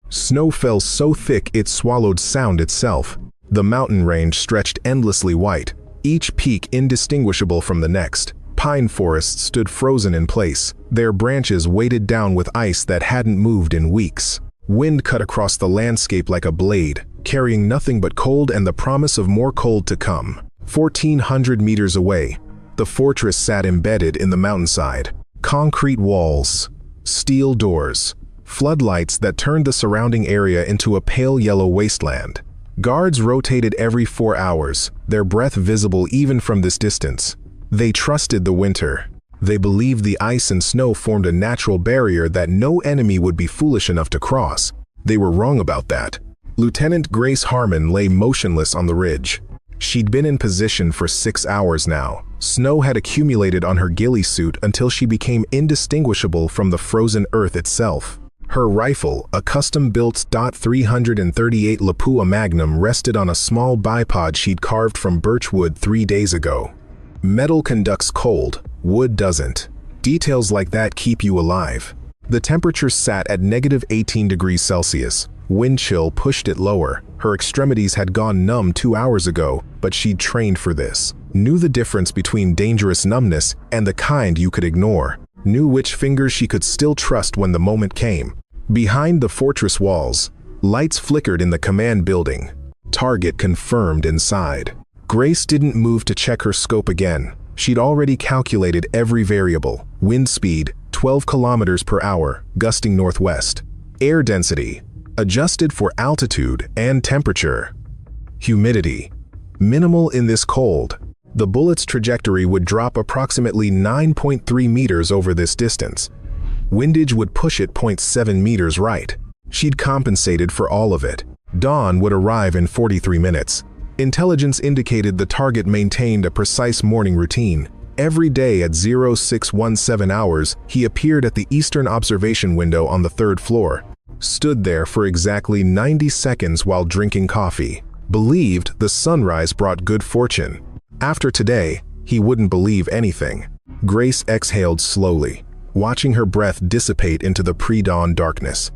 Snow fell so thick it swallowed sound itself. The mountain range stretched endlessly white, each peak indistinguishable from the next. Pine forests stood frozen in place, their branches weighted down with ice that hadn't moved in weeks. Wind cut across the landscape like a blade, carrying nothing but cold and the promise of more cold to come. 1,400 meters away, the fortress sat embedded in the mountainside. Concrete walls, steel doors, floodlights that turned the surrounding area into a pale yellow wasteland. Guards rotated every 4 hours, their breath visible even from this distance. They trusted the winter. They believed the ice and snow formed a natural barrier that no enemy would be foolish enough to cross. They were wrong about that. Lieutenant Grace Harmon lay motionless on the ridge. She'd been in position for 6 hours now. Snow had accumulated on her ghillie suit until she became indistinguishable from the frozen earth itself. Her rifle, a custom-built .338 Lapua Magnum, rested on a small bipod she'd carved from birch wood 3 days ago. Metal conducts cold, wood doesn't. Details like that keep you alive. The temperature sat at -18 degrees Celsius. Wind chill pushed it lower. Her extremities had gone numb 2 hours ago, but she'd trained for this. Knew the difference between dangerous numbness and the kind you could ignore. Knew which fingers she could still trust when the moment came. Behind the fortress walls, lights flickered in the command building. Target confirmed inside. Grace didn't move to check her scope again. She'd already calculated every variable. Wind speed, 12 kilometers per hour, gusting northwest. Air density, adjusted for altitude and temperature. Humidity, minimal in this cold. The bullet's trajectory would drop approximately 9.3 meters over this distance. Windage would push it 0.7 meters right. She'd compensated for all of it. Dawn would arrive in 43 minutes. Intelligence indicated the target maintained a precise morning routine. Every day at 0617 hours, he appeared at the eastern observation window on the 3rd floor. Stood there for exactly 90 seconds while drinking coffee. Believed the sunrise brought good fortune. After today, he wouldn't believe anything. Grace exhaled slowly, watching her breath dissipate into the pre-dawn darkness.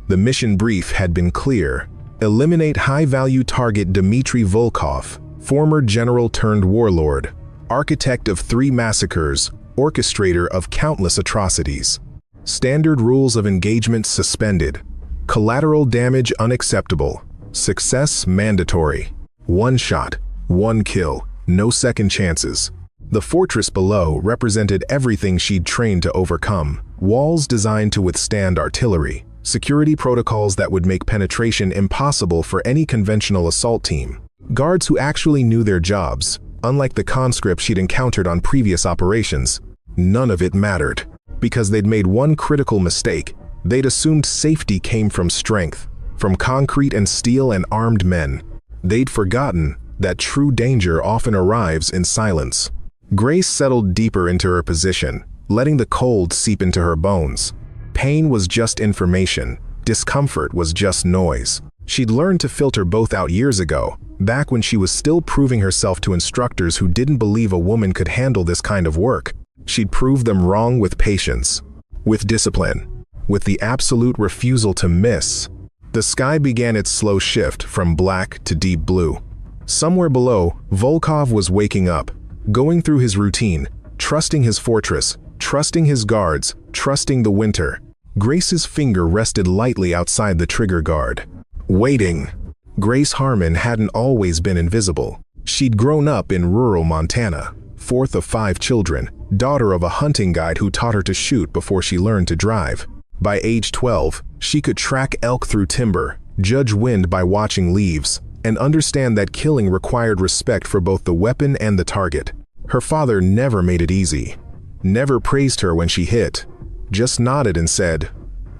The mission brief had been clear. Eliminate high-value target Dmitry Volkov, former general turned warlord, architect of 3 massacres, orchestrator of countless atrocities. Standard rules of engagement suspended. Collateral damage unacceptable. Success mandatory. 1 shot, 1 kill, no second chances. The fortress below represented everything she'd trained to overcome. Walls designed to withstand artillery. Security protocols that would make penetration impossible for any conventional assault team. Guards who actually knew their jobs, unlike the conscripts she'd encountered on previous operations. None of it mattered, because they'd made one critical mistake. They'd assumed safety came from strength, from concrete and steel and armed men. They'd forgotten that true danger often arrives in silence. Grace settled deeper into her position, letting the cold seep into her bones. Pain was just information. Discomfort was just noise. She'd learned to filter both out years ago, back when she was still proving herself to instructors who didn't believe a woman could handle this kind of work. She'd proved them wrong with patience, with discipline, with the absolute refusal to miss. The sky began its slow shift from black to deep blue. Somewhere below, Volkov was waking up, going through his routine, trusting his fortress, trusting his guards, trusting the winter. Grace's finger rested lightly outside the trigger guard. Waiting. Grace Harmon hadn't always been invisible. She'd grown up in rural Montana, 4th of 5 children, daughter of a hunting guide who taught her to shoot before she learned to drive. By age 12, she could track elk through timber, judge wind by watching leaves, and understand that killing required respect for both the weapon and the target. Her father never made it easy. Never praised her when she hit. Just nodded and said,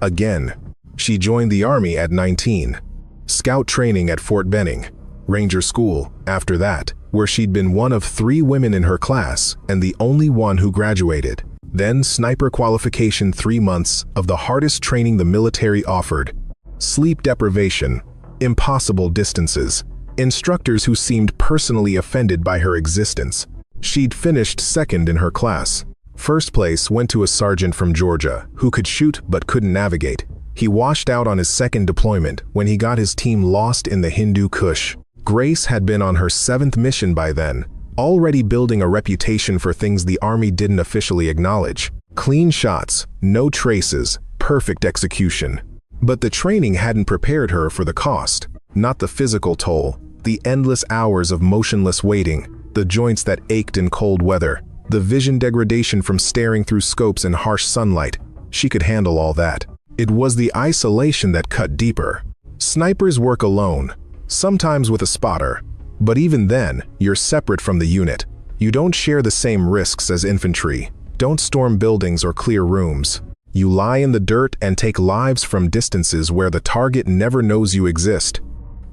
"Again." She joined the Army at 19. Scout training at Fort Benning. Ranger School, after that, where she'd been one of 3 women in her class and the only one who graduated. Then sniper qualification, 3 months of the hardest training the military offered. Sleep deprivation, impossible distances, instructors who seemed personally offended by her existence. She'd finished 2nd in her class. First place went to a sergeant from Georgia who could shoot but couldn't navigate. He washed out on his second deployment when he got his team lost in the Hindu Kush. Grace had been on her 7th mission by then, already building a reputation for things the Army didn't officially acknowledge. Clean shots, no traces, perfect execution. But the training hadn't prepared her for the cost. Not the physical toll, the endless hours of motionless waiting, the joints that ached in cold weather, the vision degradation from staring through scopes in harsh sunlight. She could handle all that. It was the isolation that cut deeper. Snipers work alone, sometimes with a spotter, but even then, you're separate from the unit. You don't share the same risks as infantry. Don't storm buildings or clear rooms. You lie in the dirt and take lives from distances where the target never knows you exist.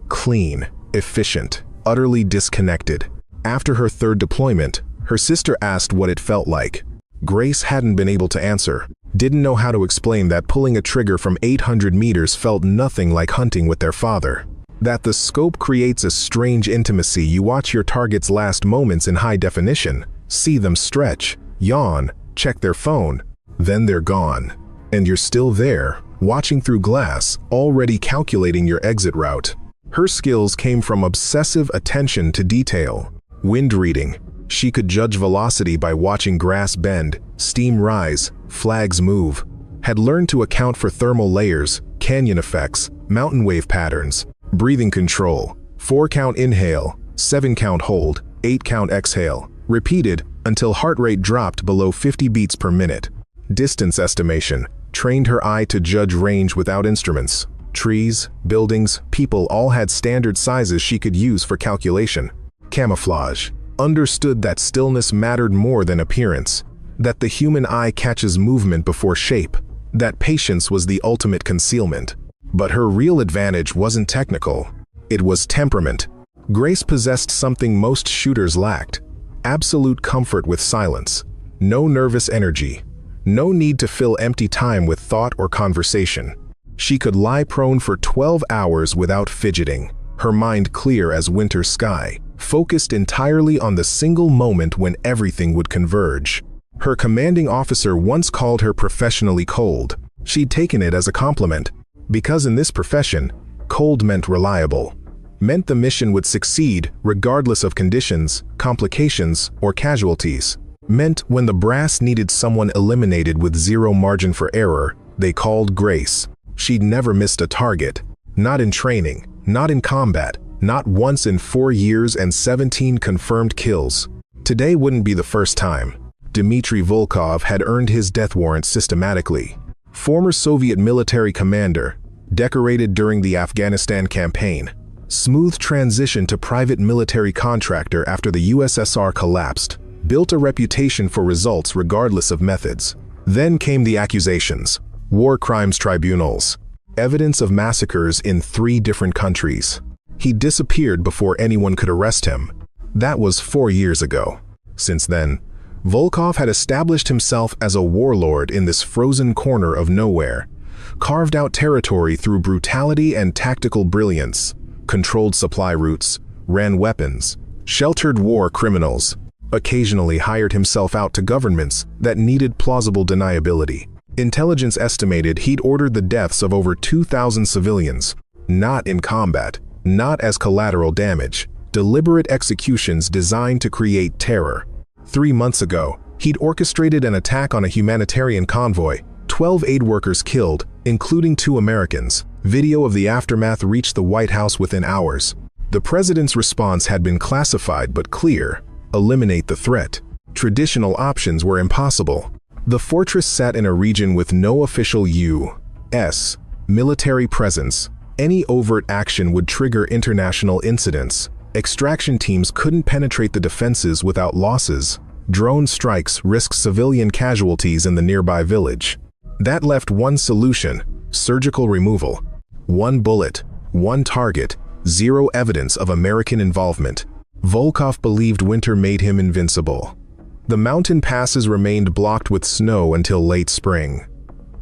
Clean, efficient, utterly disconnected. After her 3rd deployment, her sister asked what it felt like. Grace hadn't been able to answer, didn't know how to explain that pulling a trigger from 800 meters felt nothing like hunting with their father. That the scope creates a strange intimacy. You watch your target's last moments in high definition, see them stretch, yawn, check their phone, then they're gone. And you're still there, watching through glass, already calculating your exit route. Her skills came from obsessive attention to detail. Wind reading. She could judge velocity by watching grass bend, steam rise, flags move. Had learned to account for thermal layers, canyon effects, mountain wave patterns. Breathing control. 4-count inhale, 7-count hold, 8-count exhale. Repeated until heart rate dropped below 50 beats per minute. Distance estimation. Trained her eye to judge range without instruments. Trees, buildings, people all had standard sizes she could use for calculation. Camouflage. Understood that stillness mattered more than appearance. That the human eye catches movement before shape. That patience was the ultimate concealment. But her real advantage wasn't technical. It was temperament. Grace possessed something most shooters lacked. Absolute comfort with silence. No nervous energy. No need to fill empty time with thought or conversation. She could lie prone for 12 hours without fidgeting, her mind clear as winter sky, focused entirely on the single moment when everything would converge. Her commanding officer once called her professionally cold. She'd taken it as a compliment, because in this profession, cold meant reliable. Meant the mission would succeed regardless of conditions, complications, or casualties. Meant when the brass needed someone eliminated with zero margin for error, they called Grace. She'd never missed a target. Not in training, not in combat, not once in 4 years and 17 confirmed kills. Today wouldn't be the first time. Dmitry Volkov had earned his death warrant systematically. Former Soviet military commander, decorated during the Afghanistan campaign. Smooth transition to private military contractor after the USSR collapsed. Built a reputation for results regardless of methods. Then came the accusations. War crimes tribunals. Evidence of massacres in 3 different countries. He disappeared before anyone could arrest him. That was 4 years ago. Since then, Volkov had established himself as a warlord in this frozen corner of nowhere. Carved out territory through brutality and tactical brilliance. Controlled supply routes, ran weapons, sheltered war criminals. Occasionally hired himself out to governments that needed plausible deniability. Intelligence estimated he'd ordered the deaths of over 2,000 civilians. Not in combat, not as collateral damage. Deliberate executions designed to create terror. 3 months ago, he'd orchestrated an attack on a humanitarian convoy. 12 aid workers killed, including 2 Americans. Video of the aftermath reached the White House within hours. The president's response had been classified but clear. Eliminate the threat. Traditional options were impossible. The fortress sat in a region with no official U.S. military presence. Any overt action would trigger international incidents. Extraction teams couldn't penetrate the defenses without losses. Drone strikes risked civilian casualties in the nearby village. That left one solution: surgical removal. 1 bullet, 1 target, 0 evidence of American involvement. Volkov believed winter made him invincible. The mountain passes remained blocked with snow until late spring.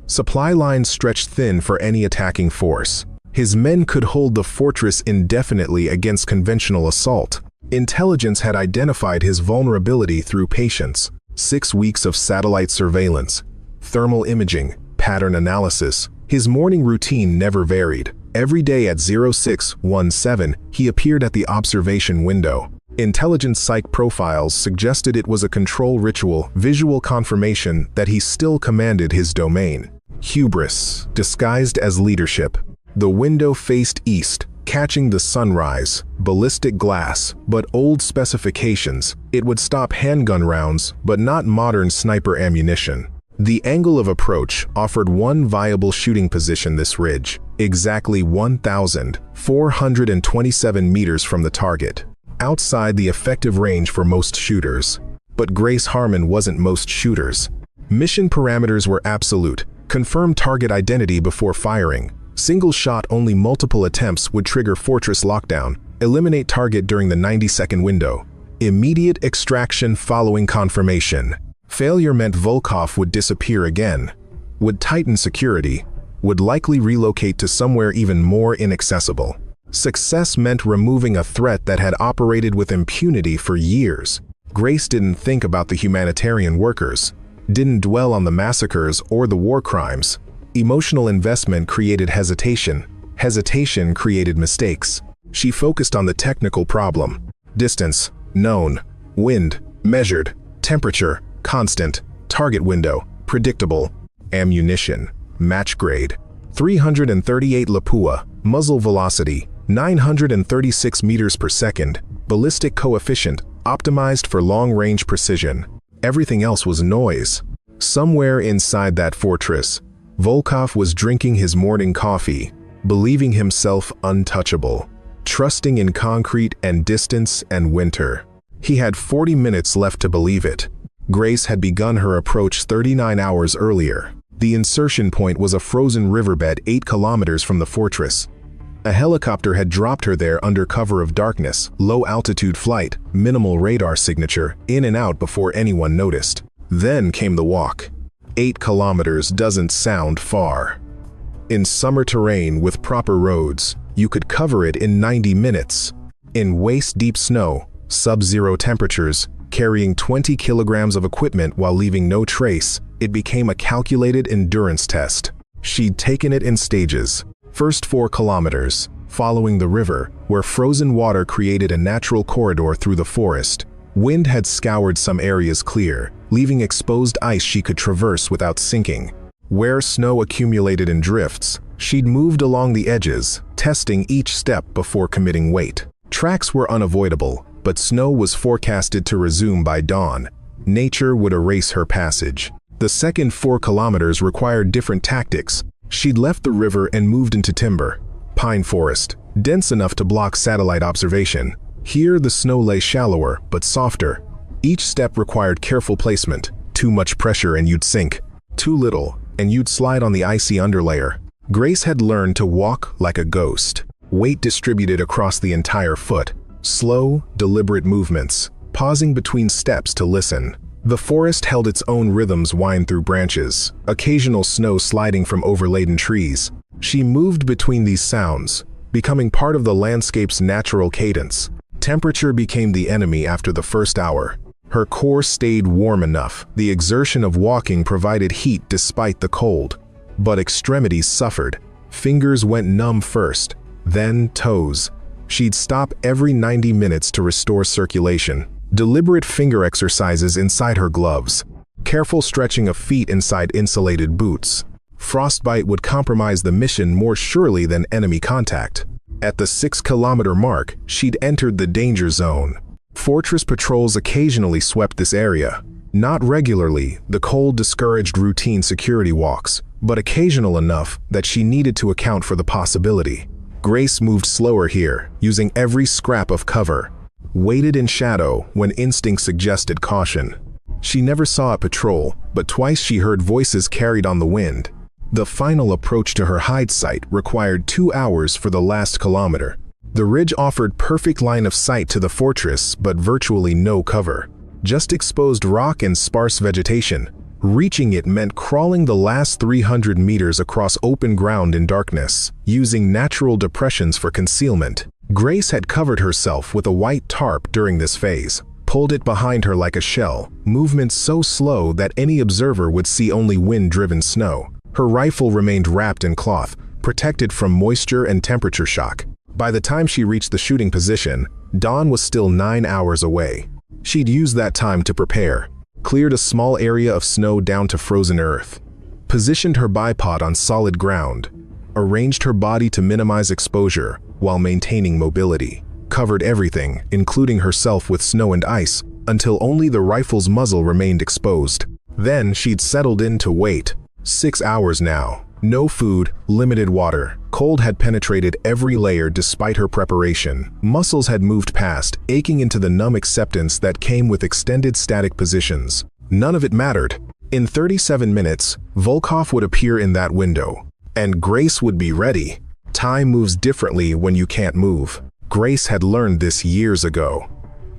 Supply lines stretched thin for any attacking force. His men could hold the fortress indefinitely against conventional assault. Intelligence had identified his vulnerability through patience. 6 weeks of satellite surveillance, thermal imaging, pattern analysis. His morning routine never varied. Every day at 0617, he appeared at the observation window. Intelligence psych profiles suggested it was a control ritual, visual confirmation that he still commanded his domain. Hubris, disguised as leadership. The window faced east, catching the sunrise, ballistic glass, but old specifications. It would stop handgun rounds, but not modern sniper ammunition. The angle of approach offered one viable shooting position this ridge, exactly 1,427 meters from the target, outside the effective range for most shooters. But Grace Harmon wasn't most shooters. Mission parameters were absolute. Confirm target identity before firing. Single shot only, multiple attempts would trigger fortress lockdown. Eliminate target during the 90-second window. Immediate extraction following confirmation. Failure meant Volkov would disappear again, would tighten security, would likely relocate to somewhere even more inaccessible. Success meant removing a threat that had operated with impunity for years. Grace didn't think about the humanitarian workers, didn't dwell on the massacres or the war crimes. Emotional investment created hesitation. Hesitation created mistakes. She focused on the technical problem. Distance, known. Wind, measured. Temperature, constant. Target window, predictable. Ammunition, match grade. 338 Lapua, muzzle velocity, 936 meters per second. Ballistic coefficient, optimized for long-range precision. Everything else was noise. Somewhere inside that fortress, Volkov was drinking his morning coffee, believing himself untouchable, trusting in concrete and distance and winter. He had 40 minutes left to believe it. Grace had begun her approach 39 hours earlier. The insertion point was a frozen riverbed 8 kilometers from the fortress. A helicopter had dropped her there under cover of darkness, low-altitude flight, minimal radar signature, in and out before anyone noticed. Then came the walk. 8 kilometers doesn't sound far. In summer terrain with proper roads, you could cover it in 90 minutes. In waist-deep snow, sub-zero temperatures, carrying 20 kilograms of equipment while leaving no trace, it became a calculated endurance test. She'd taken it in stages. First 4 kilometers, following the river, where frozen water created a natural corridor through the forest. Wind had scoured some areas clear, leaving exposed ice she could traverse without sinking. Where snow accumulated in drifts, she'd moved along the edges, testing each step before committing weight. Tracks were unavoidable, but snow was forecasted to resume by dawn. Nature would erase her passage. The second 4 kilometers required different tactics. She'd left the river and moved into timber. Pine forest, dense enough to block satellite observation. Here the snow lay shallower, but softer. Each step required careful placement. Too much pressure and you'd sink. Too little, and you'd slide on the icy underlayer. Grace had learned to walk like a ghost. Weight distributed across the entire foot. Slow, deliberate movements, pausing between steps to listen. The forest held its own rhythms wind through branches, occasional snow sliding from overladen trees. She moved between these sounds, becoming part of the landscape's natural cadence. Temperature became the enemy after the first hour. Her core stayed warm enough. The exertion of walking provided heat despite the cold. But extremities suffered. Fingers went numb first, then toes. She'd stop every 90 minutes to restore circulation. Deliberate finger exercises inside her gloves. Careful stretching of feet inside insulated boots. Frostbite would compromise the mission more surely than enemy contact. At the 6-kilometer mark, she'd entered the danger zone. Fortress patrols occasionally swept this area. Not regularly, the cold discouraged routine security walks, but occasional enough that she needed to account for the possibility. Grace moved slower here, using every scrap of cover. Waited in shadow when instinct suggested caution. She never saw a patrol, but twice she heard voices carried on the wind. The final approach to her hide site required 2 hours for the last kilometer. The ridge offered perfect line of sight to the fortress, but virtually no cover. Just exposed rock and sparse vegetation. Reaching it meant crawling the last 300 meters across open ground in darkness, using natural depressions for concealment. Grace had covered herself with a white tarp during this phase, pulled it behind her like a shell, movement so slow that any observer would see only wind-driven snow. Her rifle remained wrapped in cloth, protected from moisture and temperature shock. By the time she reached the shooting position, dawn was still 9 hours away. She'd used that time to prepare, cleared a small area of snow down to frozen earth, positioned her bipod on solid ground, arranged her body to minimize exposure while maintaining mobility, covered everything, including herself, with snow and ice, until only the rifle's muzzle remained exposed. Then she'd settled in to wait. 6 hours now. No food, limited water. Cold had penetrated every layer despite her preparation. Muscles had moved past, aching into the numb acceptance that came with extended static positions. None of it mattered. In 37 minutes, Volkov would appear in that window, and Grace would be ready. Time moves differently when you can't move. Grace had learned this years ago.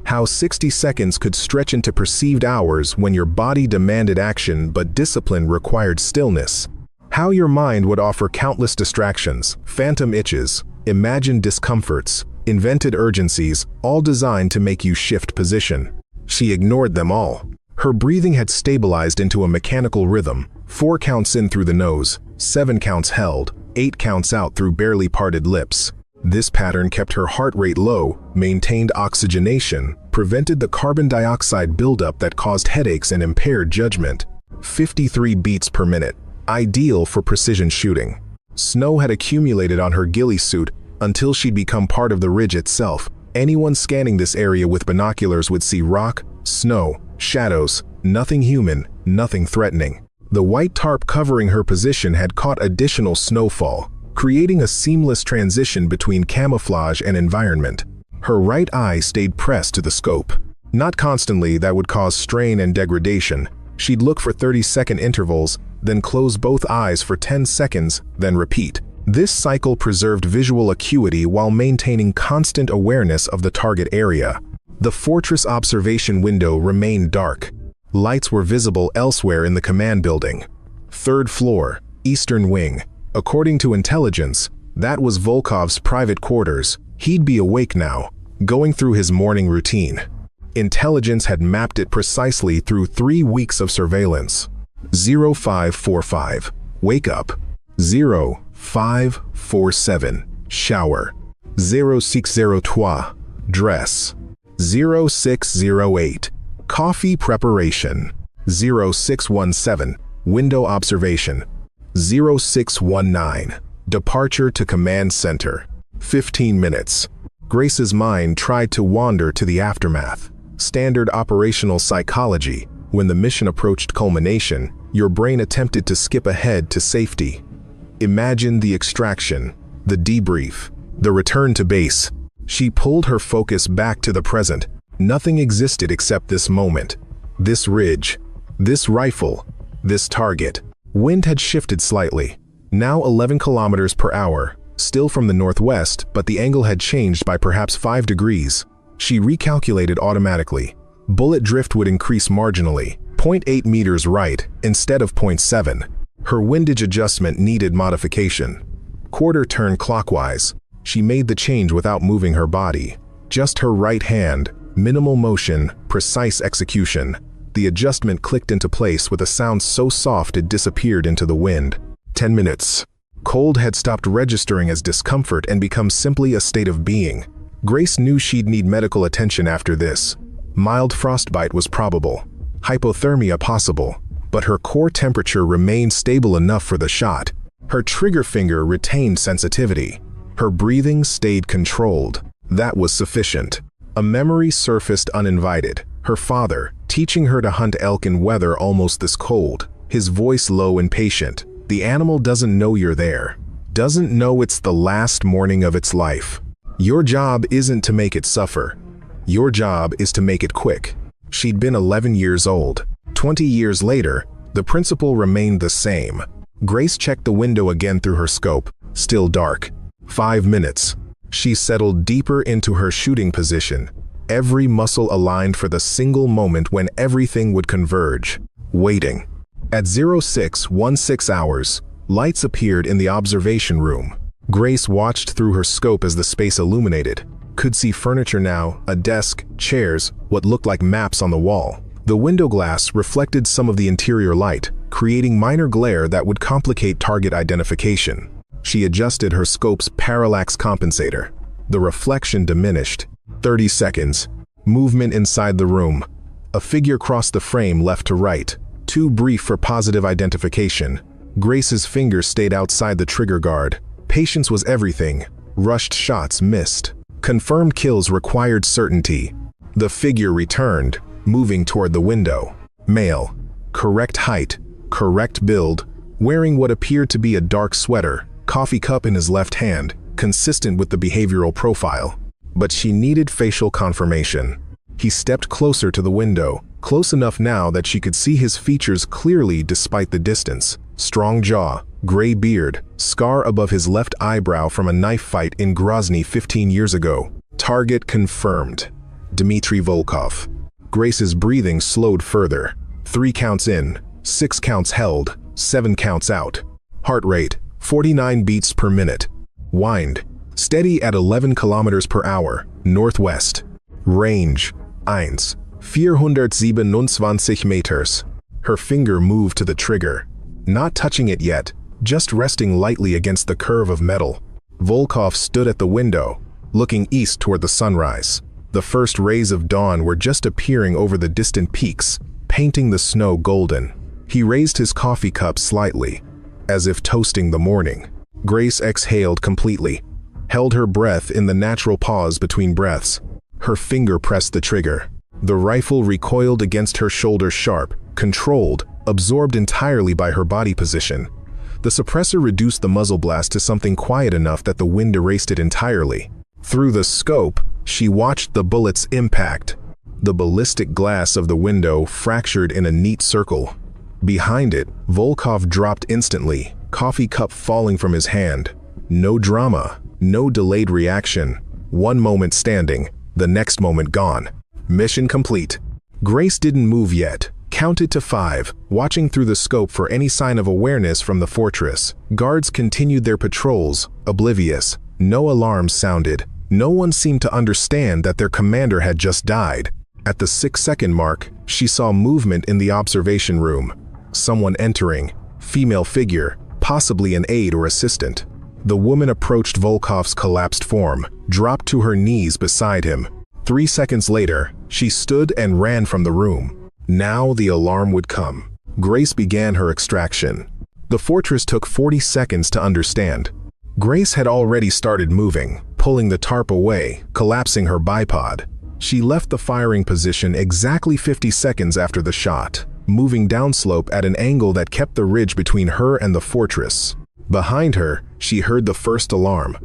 How 60 seconds could stretch into perceived hours when your body demanded action but discipline required stillness. How your mind would offer countless distractions, phantom itches, imagined discomforts, invented urgencies, all designed to make you shift position. She ignored them all. Her breathing had stabilized into a mechanical rhythm, 4 counts in through the nose, 7 counts held, 8 counts out through barely parted lips. This pattern kept her heart rate low, maintained oxygenation, prevented the carbon dioxide buildup that caused headaches and impaired judgment. 53 beats per minute, ideal for precision shooting. Snow had accumulated on her ghillie suit until she'd become part of the ridge itself. Anyone scanning this area with binoculars would see rock, snow, shadows, nothing human, nothing threatening. The white tarp covering her position had caught additional snowfall, creating a seamless transition between camouflage and environment. Her right eye stayed pressed to the scope. Not constantly, that would cause strain and degradation. She'd look for 30-second intervals, then close both eyes for 10 seconds, then repeat. This cycle preserved visual acuity while maintaining constant awareness of the target area. The fortress observation window remained dark. Lights were visible elsewhere in the command building. 3rd floor, eastern wing. According to intelligence, that was Volkov's private quarters. He'd be awake now, going through his morning routine. Intelligence had mapped it precisely through 3 weeks of surveillance. 0545, wake up. 0547, shower. 0603, dress. 0608, coffee preparation. 0617, window observation. 0619, departure to command center. 15 minutes. Grace's mind tried to wander to the aftermath. Standard operational psychology. When the mission approached culmination, your brain attempted to skip ahead to safety. Imagine the extraction, the debrief, the return to base. She pulled her focus back to the present. Nothing existed except this moment, this ridge, this rifle, this target. Wind had shifted slightly, now 11 kilometers per hour, still from the northwest, but the angle had changed by perhaps 5 degrees. She recalculated automatically. Bullet drift would increase marginally, 0.8 meters right instead of 0.7. Her windage adjustment needed modification. Quarter turn clockwise. She made the change without moving her body. Just her right hand, minimal motion, precise execution. The adjustment clicked into place with a sound so soft it disappeared into the wind. 10 minutes. Cold had stopped registering as discomfort and become simply a state of being. Grace knew she'd need medical attention after this. Mild frostbite was probable, hypothermia possible, but her core temperature remained stable enough for the shot. Her trigger finger retained sensitivity. Her breathing stayed controlled. That was sufficient. A memory surfaced uninvited. Her father, teaching her to hunt elk in weather almost this cold. His voice low and patient. The animal doesn't know you're there. Doesn't know it's the last morning of its life. Your job isn't to make it suffer. Your job is to make it quick. She'd been 11 years old. 20 years later, the principle remained the same. Grace checked the window again through her scope. Still dark. 5 minutes. She settled deeper into her shooting position. Every muscle aligned for the single moment when everything would converge. Waiting. At 0616 hours, lights appeared in the observation room. Grace watched through her scope as the space illuminated. Could see furniture now, a desk, chairs, what looked like maps on the wall. The window glass reflected some of the interior light, creating minor glare that would complicate target identification. She adjusted her scope's parallax compensator. The reflection diminished. 30 seconds. Movement inside the room. A figure crossed the frame left to right, too brief for positive identification. Grace's fingers stayed outside the trigger guard. Patience was everything. Rushed shots missed. Confirmed kills required certainty. The figure returned, moving toward the window. Male. Correct height. Correct build. Wearing what appeared to be a dark sweater. Coffee cup in his left hand, consistent with the behavioral profile. But she needed facial confirmation. He stepped closer to the window, close enough now that she could see his features clearly despite the distance. Strong jaw, gray beard, scar above his left eyebrow from a knife fight in Grozny 15 years ago. Target confirmed. Dmitry Volkov. Grace's breathing slowed further. 3 counts in, 6 counts held, 7 counts out. Heart rate, 49 beats per minute. Wind, steady at 11 kilometers per hour, northwest. Range, 427 meters. Her finger moved to the trigger, not touching it yet, just resting lightly against the curve of metal. Volkov stood at the window, looking east toward the sunrise. The first rays of dawn were just appearing over the distant peaks, painting the snow golden. He raised his coffee cup slightly, as if toasting the morning. Grace exhaled completely, held her breath in the natural pause between breaths. Her finger pressed the trigger. The rifle recoiled against her shoulder sharp, controlled, absorbed entirely by her body position. The suppressor reduced the muzzle blast to something quiet enough that the wind erased it entirely. Through the scope, she watched the bullet's impact. The ballistic glass of the window fractured in a neat circle. Behind it, Volkov dropped instantly, coffee cup falling from his hand. No drama, no delayed reaction. One moment standing, the next moment gone. Mission complete. Grace didn't move yet. Counted to 5, watching through the scope for any sign of awareness from the fortress. Guards continued their patrols, oblivious. No alarms sounded. No one seemed to understand that their commander had just died. At the 6-second mark, she saw movement in the observation room. Someone entering, female figure, possibly an aide or assistant. The woman approached Volkov's collapsed form, dropped to her knees beside him. 3 seconds later, she stood and ran from the room. Now the alarm would come. Grace began her extraction. The fortress took 40 seconds to understand. Grace had already started moving, pulling the tarp away, collapsing her bipod. She left the firing position exactly 50 seconds after the shot, moving downslope at an angle that kept the ridge between her and the fortress. Behind her, she heard the first alarm.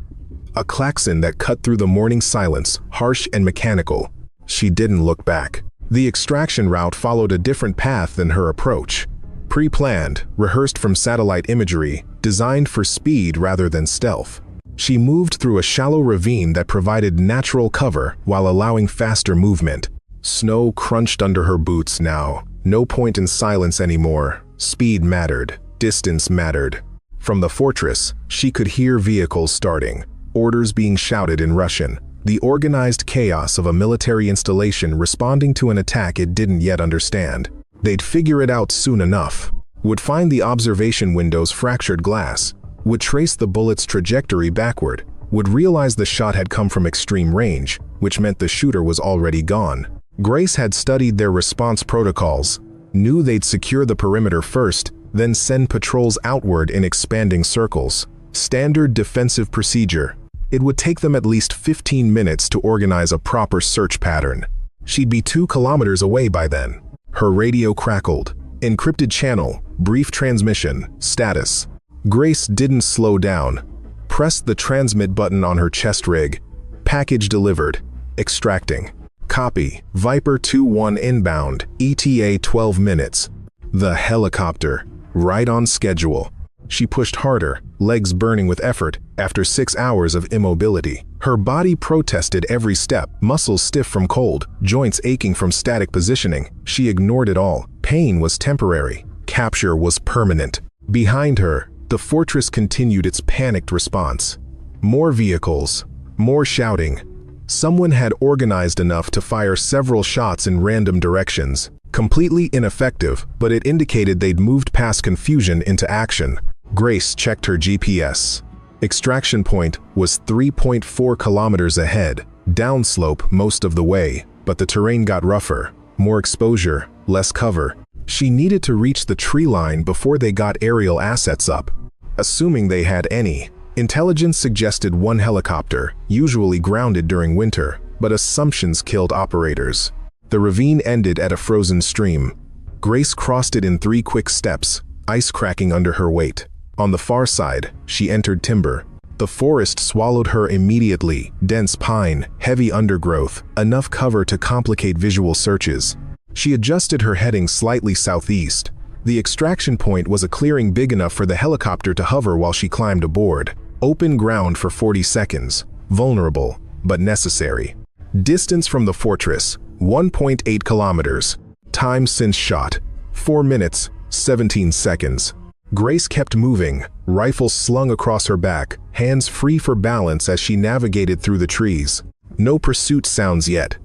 A klaxon that cut through the morning silence, harsh and mechanical. She didn't look back. The extraction route followed a different path than her approach. Pre-planned, rehearsed from satellite imagery, designed for speed rather than stealth. She moved through a shallow ravine that provided natural cover while allowing faster movement. Snow crunched under her boots now. No point in silence anymore. Speed mattered. Distance mattered. From the fortress, she could hear vehicles starting, orders being shouted in Russian, the organized chaos of a military installation responding to an attack it didn't yet understand. They'd figure it out soon enough. Would find the observation window's fractured glass. Would trace the bullet's trajectory backward. Would realize the shot had come from extreme range, which meant the shooter was already gone. Grace had studied their response protocols, knew they'd secure the perimeter first, then send patrols outward in expanding circles. Standard defensive procedure. It would take them at least 15 minutes to organize a proper search pattern. She'd be 2 kilometers away by then. Her radio crackled. Encrypted channel, brief transmission, status. Grace didn't slow down. Pressed the transmit button on her chest rig. Package delivered. Extracting. Copy. Viper 2-1 inbound. ETA 12 minutes. The helicopter. Right on schedule. She pushed harder, legs burning with effort, after 6 hours of immobility. Her body protested every step, muscles stiff from cold, joints aching from static positioning. She ignored it all. Pain was temporary. Capture was permanent. Behind her, the fortress continued its panicked response. More vehicles, more shouting. Someone had organized enough to fire several shots in random directions. Completely ineffective, but it indicated they'd moved past confusion into action. Grace checked her GPS. Extraction point was 3.4 kilometers ahead, downslope most of the way, but the terrain got rougher. More exposure, less cover. She needed to reach the tree line before they got aerial assets up. Assuming they had any. Intelligence suggested one helicopter, usually grounded during winter, but assumptions killed operators. The ravine ended at a frozen stream. Grace crossed it in 3 quick steps, ice cracking under her weight. On the far side, she entered timber. The forest swallowed her immediately, dense pine, heavy undergrowth, enough cover to complicate visual searches. She adjusted her heading slightly southeast. The extraction point was a clearing big enough for the helicopter to hover while she climbed aboard. Open ground for 40 seconds. Vulnerable, but necessary. Distance from the fortress, 1.8 kilometers. Time since shot, 4 minutes, 17 seconds. Grace kept moving, rifle slung across her back, hands free for balance as she navigated through the trees. No pursuit sounds yet,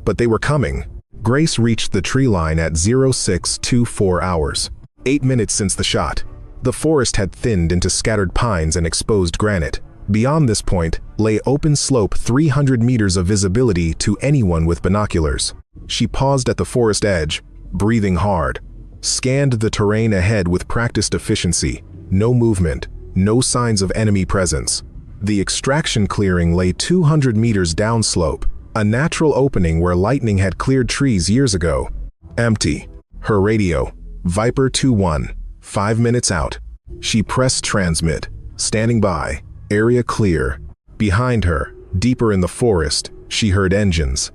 but they were coming. Grace reached the tree line at 0624 hours, 8 minutes since the shot. The forest had thinned into scattered pines and exposed granite. Beyond this point lay open slope, 300 meters of visibility to anyone with binoculars. She paused at the forest edge, breathing hard. Scanned the terrain ahead with practiced efficiency. No movement, no signs of enemy presence. The extraction clearing lay 200 meters downslope, a natural opening where lightning had cleared trees years ago. Empty. Her radio, Viper 2-1, 5 minutes out. She pressed transmit. Standing by. Area clear. Behind her, deeper in the forest, she heard engines.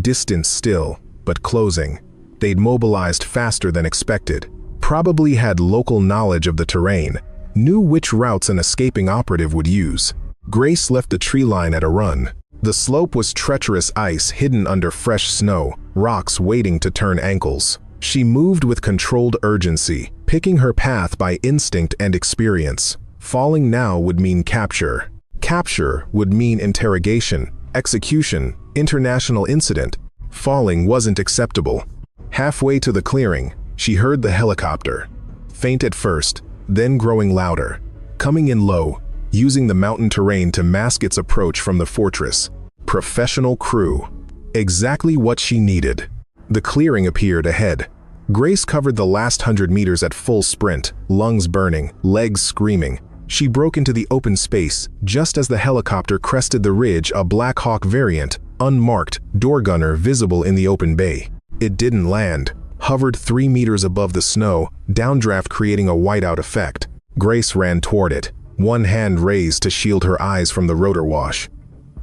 Distance still, but closing. They'd mobilized faster than expected. Probably had local knowledge of the terrain. Knew which routes an escaping operative would use. Grace left the tree line at a run. The slope was treacherous ice hidden under fresh snow, rocks waiting to turn ankles. She moved with controlled urgency, picking her path by instinct and experience. Falling now would mean capture. Capture would mean interrogation, execution, international incident. Falling wasn't acceptable. Halfway to the clearing, she heard the helicopter. Faint at first, then growing louder. Coming in low, using the mountain terrain to mask its approach from the fortress. Professional crew. Exactly what she needed. The clearing appeared ahead. Grace covered the last 100 meters at full sprint, lungs burning, legs screaming. She broke into the open space just as the helicopter crested the ridge, a Black Hawk variant, unmarked, door gunner visible in the open bay. It didn't land, hovered 3 meters above the snow, downdraft creating a whiteout effect. Grace ran toward it, one hand raised to shield her eyes from the rotor wash.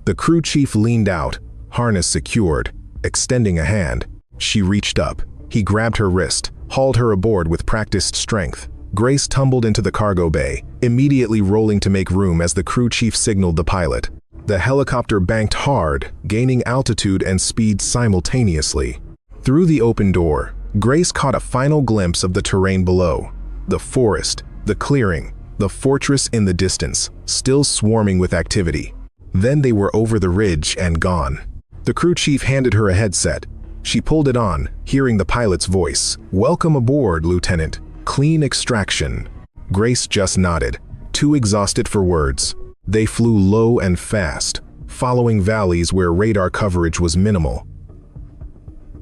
The crew chief leaned out, harness secured, extending a hand. She reached up. He grabbed her wrist, hauled her aboard with practiced strength. Grace tumbled into the cargo bay, immediately rolling to make room as the crew chief signaled the pilot. The helicopter banked hard, gaining altitude and speed simultaneously. Through the open door, Grace caught a final glimpse of the terrain below. The forest, the clearing, the fortress in the distance, still swarming with activity. Then they were over the ridge and gone. The crew chief handed her a headset. She pulled it on, hearing the pilot's voice. "Welcome aboard, Lieutenant. Clean extraction." Grace just nodded, too exhausted for words. They flew low and fast, following valleys where radar coverage was minimal.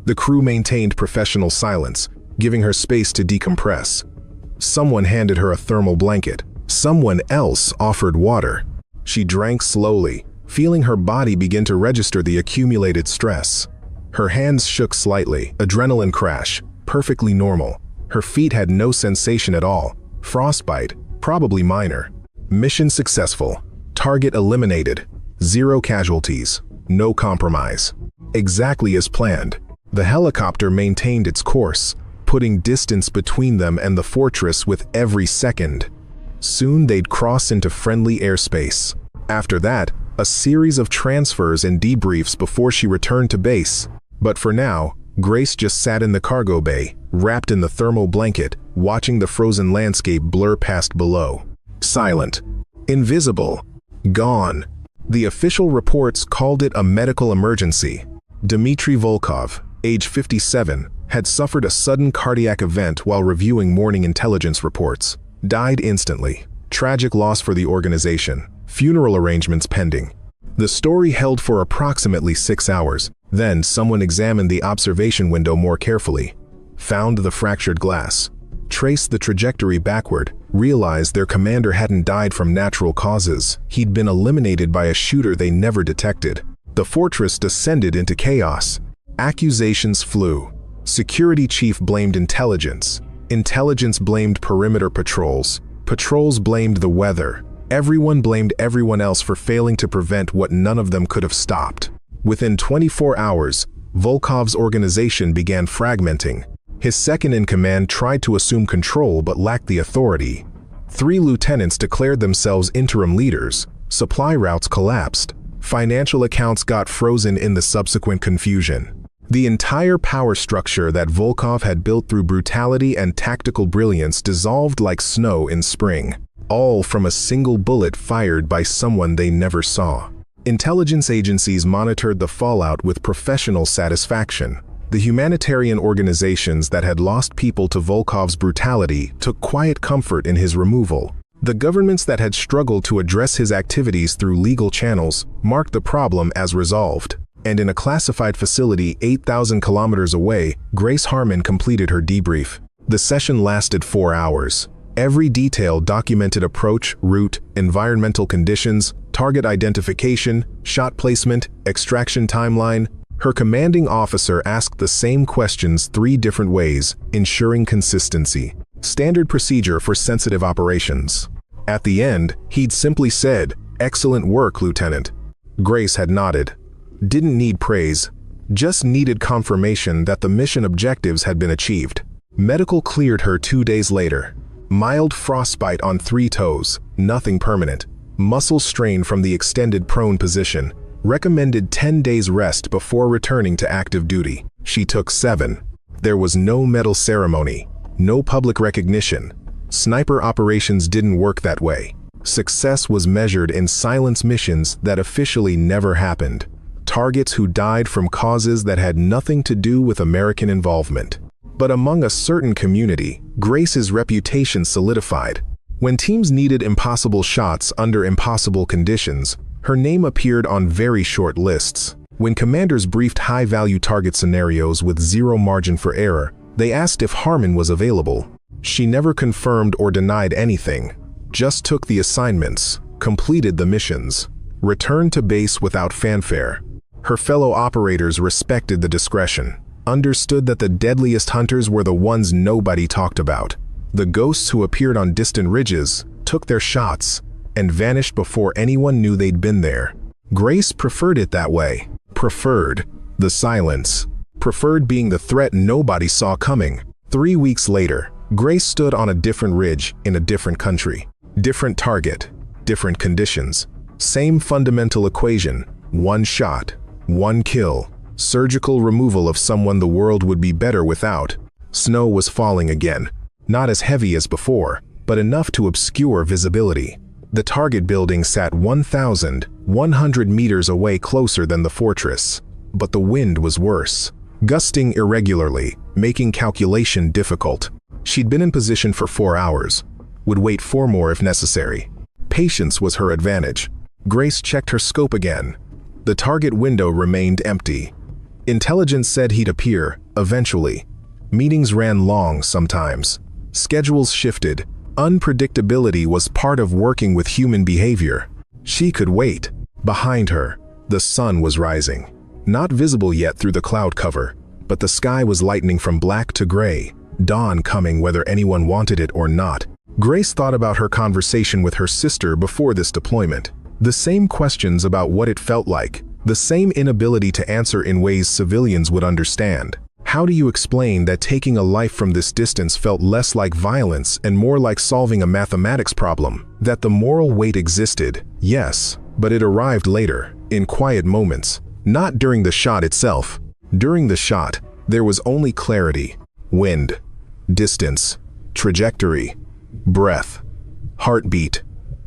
The crew maintained professional silence, giving her space to decompress. Someone handed her a thermal blanket. Someone else offered water. She drank slowly, feeling her body begin to register the accumulated stress. Her hands shook slightly, adrenaline crash, perfectly normal. Her feet had no sensation at all. Frostbite, probably minor. Mission successful. Target eliminated. 0 casualties. No compromise. Exactly as planned. The helicopter maintained its course, putting distance between them and the fortress with every second. Soon they'd cross into friendly airspace. After that, a series of transfers and debriefs before she returned to base. But for now, Grace just sat in the cargo bay, wrapped in the thermal blanket, watching the frozen landscape blur past below. Silent. Invisible. Gone. The official reports called it a medical emergency. Dmitry Volkov, age 57, had suffered a sudden cardiac event while reviewing morning intelligence reports. Died instantly. Tragic loss for the organization. Funeral arrangements pending. The story held for approximately 6 hours. Then someone examined the observation window more carefully. Found the fractured glass. Traced the trajectory backward. Realized their commander hadn't died from natural causes. He'd been eliminated by a shooter they never detected. The fortress descended into chaos. Accusations flew. Security chief blamed intelligence. Intelligence blamed perimeter patrols. Patrols blamed the weather. Everyone blamed everyone else for failing to prevent what none of them could have stopped. Within 24 hours, Volkov's organization began fragmenting. His second-in-command tried to assume control but lacked the authority. 3 lieutenants declared themselves interim leaders. Supply routes collapsed. Financial accounts got frozen in the subsequent confusion. The entire power structure that Volkov had built through brutality and tactical brilliance dissolved like snow in spring, all from a single bullet fired by someone they never saw. Intelligence agencies monitored the fallout with professional satisfaction. The humanitarian organizations that had lost people to Volkov's brutality took quiet comfort in his removal. The governments that had struggled to address his activities through legal channels marked the problem as resolved. And in a classified facility 8,000 kilometers away, Grace Harmon completed her debrief. The session lasted 4 hours. Every detail documented approach, route, environmental conditions, target identification, shot placement, extraction timeline. Her commanding officer asked the same questions 3 different ways, ensuring consistency. Standard procedure for sensitive operations. At the end, he'd simply said, "Excellent work, Lieutenant." Grace had nodded. Didn't need praise, just needed confirmation that the mission objectives had been achieved. Medical cleared her 2 days later. Mild frostbite on 3 toes, nothing permanent. Muscle strain from the extended prone position. Recommended 10 days rest before returning to active duty. She took 7. There was no medal ceremony, no public recognition. Sniper operations didn't work that way. Success was measured in silence missions that officially never happened. Targets who died from causes that had nothing to do with American involvement. But among a certain community, Grace's reputation solidified. When teams needed impossible shots under impossible conditions, her name appeared on very short lists. When commanders briefed high-value target scenarios with 0 margin for error, they asked if Harmon was available. She never confirmed or denied anything, just took the assignments, completed the missions, returned to base without fanfare. Her fellow operators respected the discretion, understood that the deadliest hunters were the ones nobody talked about. The ghosts who appeared on distant ridges took their shots and vanished before anyone knew they'd been there. Grace preferred it that way. Preferred the silence. Preferred being the threat nobody saw coming. 3 weeks later, Grace stood on a different ridge in a different country. Different target, different conditions. Same fundamental equation: 1 shot, 1 kill. Surgical removal of someone the world would be better without. Snow was falling again. Not as heavy as before, but enough to obscure visibility. The target building sat 1,100 meters away closer than the fortress. But the wind was worse, gusting irregularly, making calculation difficult. She'd been in position for 4 hours, would wait 4 more if necessary. Patience was her advantage. Grace checked her scope again. The target window remained empty. Intelligence said he'd appear, eventually. Meetings ran long sometimes. Schedules shifted. Unpredictability was part of working with human behavior. She could wait. Behind her, the sun was rising. Not visible yet through the cloud cover, but the sky was lightening from black to gray, dawn coming whether anyone wanted it or not. Grace thought about her conversation with her sister before this deployment. The same questions about what it felt like, the same inability to answer in ways civilians would understand. How do you explain that taking a life from this distance felt less like violence and more like solving a mathematics problem? That the moral weight existed, yes, but it arrived later, in quiet moments. Not during the shot itself. During the shot, there was only clarity, wind, distance, trajectory, breath, heartbeat,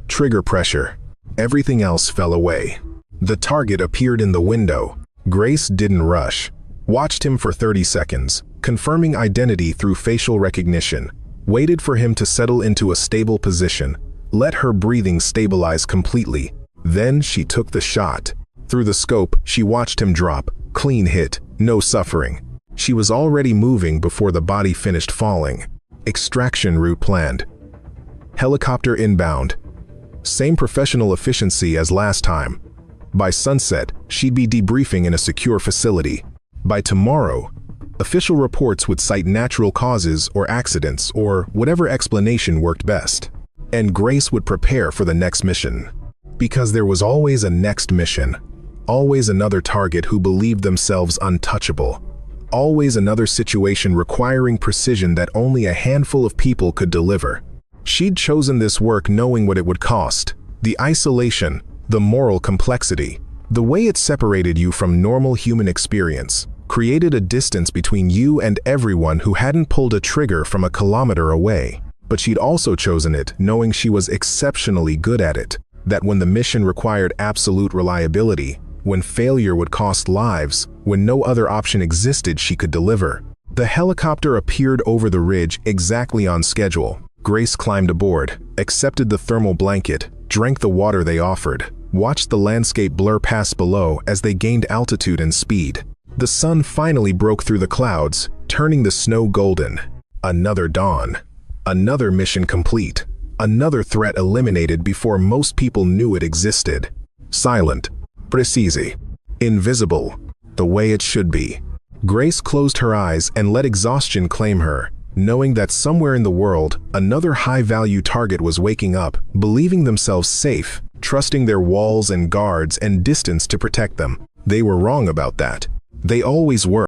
trigger pressure. Everything else fell away. The target appeared in the window. Grace didn't rush. Watched him for 30 seconds. confirming identity through facial recognition, waited for him to settle into a stable position, let her breathing stabilize completely. Then she took the shot. Through the scope, she watched him drop, clean hit, no suffering. She was already moving before the body finished falling. Extraction route planned. Helicopter inbound. Same professional efficiency as last time. By sunset, she'd be debriefing in a secure facility. By tomorrow, official reports would cite natural causes or accidents or whatever explanation worked best. And Grace would prepare for the next mission. Because there was always a next mission. Always another target who believed themselves untouchable. Always another situation requiring precision that only a handful of people could deliver. She'd chosen this work knowing what it would cost. The isolation, the moral complexity, the way it separated you from normal human experience, created a distance between you and everyone who hadn't pulled a trigger from a kilometer away. But she'd also chosen it knowing she was exceptionally good at it. That when the mission required absolute reliability, when failure would cost lives, when no other option existed, she could deliver. The helicopter appeared over the ridge exactly on schedule. Grace climbed aboard, accepted the thermal blanket, drank the water they offered, watched the landscape blur past below as they gained altitude and speed. The sun finally broke through the clouds, turning the snow golden. Another dawn. Another mission complete. Another threat eliminated before most people knew it existed. Silent. Precise. Invisible. The way it should be. Grace closed her eyes and let exhaustion claim her, knowing that somewhere in the world, another high-value target was waking up, believing themselves safe, trusting their walls and guards and distance to protect them. They were wrong about that. They always were.